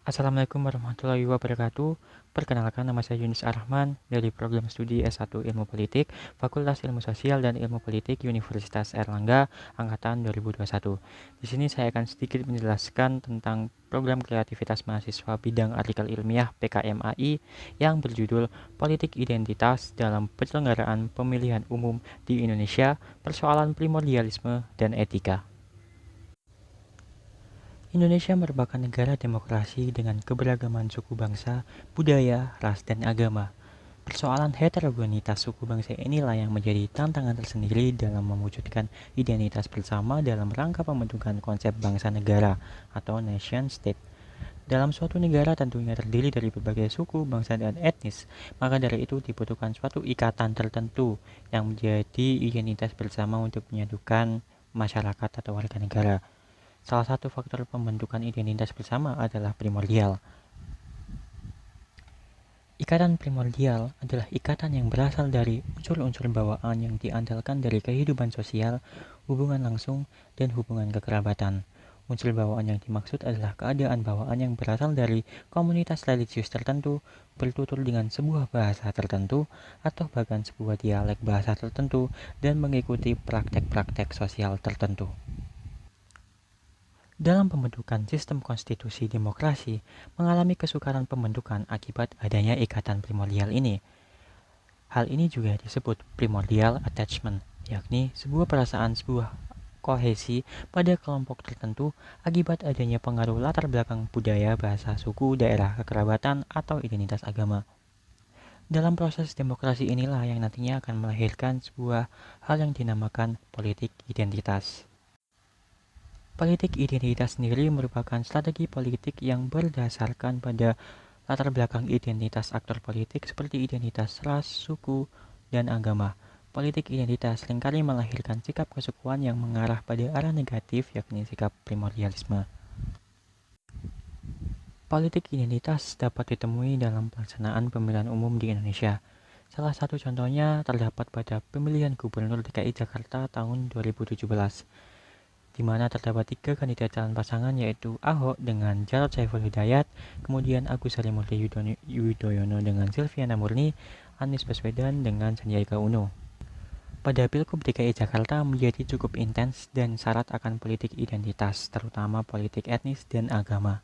Assalamualaikum warahmatullahi wabarakatuh. Perkenalkan, nama saya Yunis Arrahman dari program studi S1 Ilmu Politik, Fakultas Ilmu Sosial dan Ilmu Politik Universitas Airlangga angkatan 2021. Di sini saya akan sedikit menjelaskan tentang program kreativitas mahasiswa bidang artikel ilmiah PKMAI yang berjudul Politik Identitas dalam Penyelenggaraan Pemilihan Umum di Indonesia, Persoalan Primordialisme dan Etika. Indonesia merupakan negara demokrasi dengan keberagaman suku bangsa, budaya, ras, dan agama. Persoalan heterogenitas suku bangsa inilah yang menjadi tantangan tersendiri dalam mewujudkan identitas bersama dalam rangka pembentukan konsep bangsa negara atau nation state. Dalam suatu negara tentunya terdiri dari berbagai suku, bangsa, dan etnis, maka dari itu dibutuhkan suatu ikatan tertentu yang menjadi identitas bersama untuk menyatukan masyarakat atau warga negara. Salah satu faktor pembentukan identitas bersama adalah primordial. Ikatan primordial adalah ikatan yang berasal dari unsur-unsur bawaan yang diandalkan dari kehidupan sosial, hubungan langsung, dan hubungan kekerabatan. Unsur bawaan yang dimaksud adalah keadaan bawaan yang berasal dari komunitas religius tertentu, bertutur dengan sebuah bahasa tertentu, atau bahkan sebuah dialek bahasa tertentu, dan mengikuti praktek-praktek sosial tertentu. Dalam pembentukan sistem konstitusi demokrasi, mengalami kesukaran pembentukan akibat adanya ikatan primordial ini. Hal ini juga disebut primordial attachment, yakni sebuah perasaan sebuah kohesi pada kelompok tertentu akibat adanya pengaruh latar belakang budaya, bahasa, suku, daerah, kekerabatan, atau identitas agama. Dalam proses demokrasi inilah yang nantinya akan melahirkan sebuah hal yang dinamakan politik identitas. Politik identitas sendiri merupakan strategi politik yang berdasarkan pada latar belakang identitas aktor politik seperti identitas ras, suku, dan agama. Politik identitas seringkali melahirkan sikap kesukuan yang mengarah pada arah negatif, yakni sikap primordialisme. Politik identitas dapat ditemui dalam pelaksanaan pemilihan umum di Indonesia. Salah satu contohnya terdapat pada pemilihan Gubernur DKI Jakarta tahun 2017. Di mana terdapat 3 kandidat calon pasangan, yaitu Ahok dengan Jarod Saiful Hidayat, kemudian Agus Harimurti Yudhoyono dengan Silviana Murni, Anies Baswedan dengan Sandiaga Uno. Pada Pilgub DKI Jakarta menjadi cukup intens dan syarat akan politik identitas, terutama politik etnis dan agama.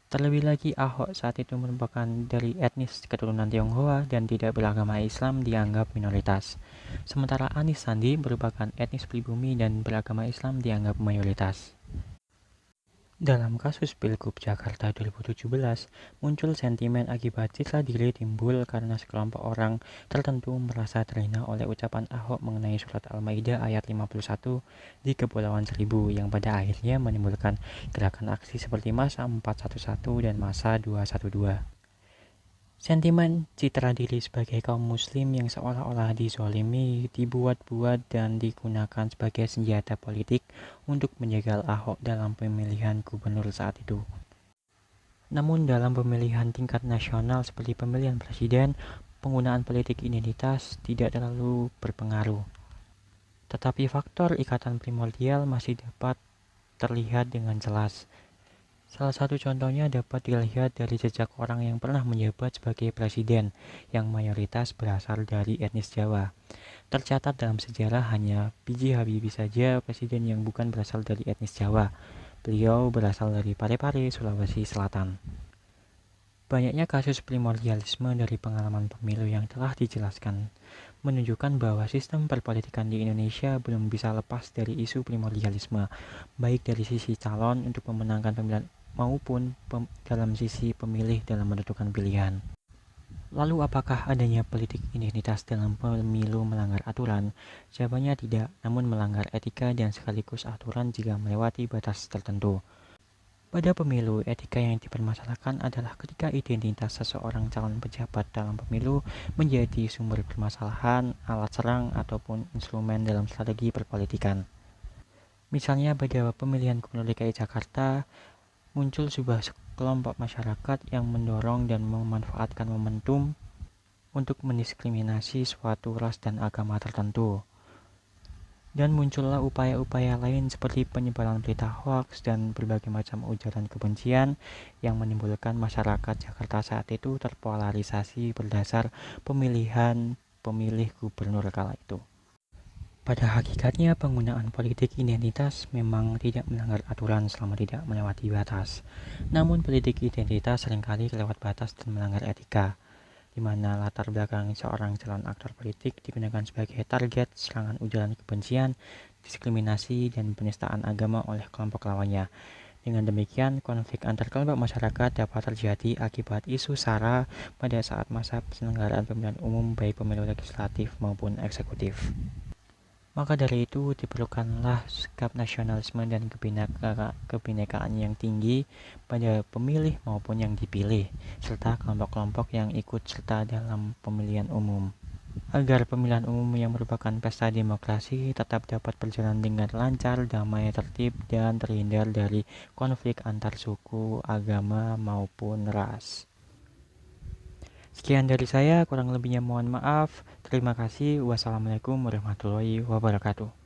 Terlebih lagi, Ahok saat itu merupakan dari etnis keturunan Tionghoa dan tidak beragama Islam dianggap minoritas. Sementara Anies Sandi merupakan etnis pribumi dan beragama Islam dianggap mayoritas. Dalam kasus Pilgub Jakarta 2017, muncul sentimen akibat citra diri timbul karena sekelompok orang tertentu merasa terhina oleh ucapan Ahok mengenai surat Al-Maidah ayat 51 di Kepulauan Seribu yang pada akhirnya menimbulkan gerakan aksi seperti Masa 411 dan Masa 212. Sentimen citra diri sebagai kaum muslim yang seolah-olah dizolimi dibuat-buat dan digunakan sebagai senjata politik untuk menjegal Ahok dalam pemilihan gubernur saat itu. Namun dalam pemilihan tingkat nasional seperti pemilihan presiden, penggunaan politik identitas tidak terlalu berpengaruh. Tetapi faktor ikatan primordial masih dapat terlihat dengan jelas. Salah satu contohnya dapat dilihat dari jejak orang yang pernah menjabat sebagai presiden yang mayoritas berasal dari etnis Jawa. Tercatat dalam sejarah hanya B.J. Habibie saja presiden yang bukan berasal dari etnis Jawa. Beliau berasal dari Parepare, Sulawesi Selatan. Banyaknya kasus primordialisme dari pengalaman pemilu yang telah dijelaskan menunjukkan bahwa sistem perpolitikan di Indonesia belum bisa lepas dari isu primordialisme, baik dari sisi calon untuk memenangkan pemilihan maupun dalam sisi pemilih dalam menentukan pilihan. Lalu apakah adanya politik identitas dalam pemilu melanggar aturan? Jawabannya tidak, namun melanggar etika dan sekaligus aturan jika melewati batas tertentu. Pada pemilu, etika yang dipermasalahkan adalah ketika identitas seseorang calon pejabat dalam pemilu menjadi sumber permasalahan, alat serang, ataupun instrumen dalam strategi perpolitikan. Misalnya pada pemilihan Gubernur DKI Jakarta, muncul sebuah kelompok masyarakat yang mendorong dan memanfaatkan momentum untuk mendiskriminasi suatu ras dan agama tertentu. Dan muncullah upaya-upaya lain seperti penyebaran berita hoaks dan berbagai macam ujaran kebencian yang menimbulkan masyarakat Jakarta saat itu terpolarisasi berdasar pemilihan pemilih gubernur kala itu. Pada hakikatnya, penggunaan politik identitas memang tidak melanggar aturan selama tidak melewati batas. Namun, politik identitas seringkali lewat batas dan melanggar etika, di mana latar belakang seorang calon aktor politik digunakan sebagai target serangan ujaran kebencian, diskriminasi, dan penistaan agama oleh kelompok lawannya. Dengan demikian, konflik antar kelompok masyarakat dapat terjadi akibat isu SARA pada saat masa penyelenggaraan pemilihan umum baik pemilu legislatif maupun eksekutif. Maka dari itu diperlukanlah sikap nasionalisme dan kebinekaan yang tinggi pada pemilih maupun yang dipilih, serta kelompok-kelompok yang ikut serta dalam pemilihan umum. Agar pemilihan umum yang merupakan pesta demokrasi tetap dapat berjalan dengan lancar, damai, tertib, dan terhindar dari konflik antar suku, agama, maupun ras. Sekian dari saya, kurang lebihnya mohon maaf. Terima kasih. Wassalamualaikum warahmatullahi wabarakatuh.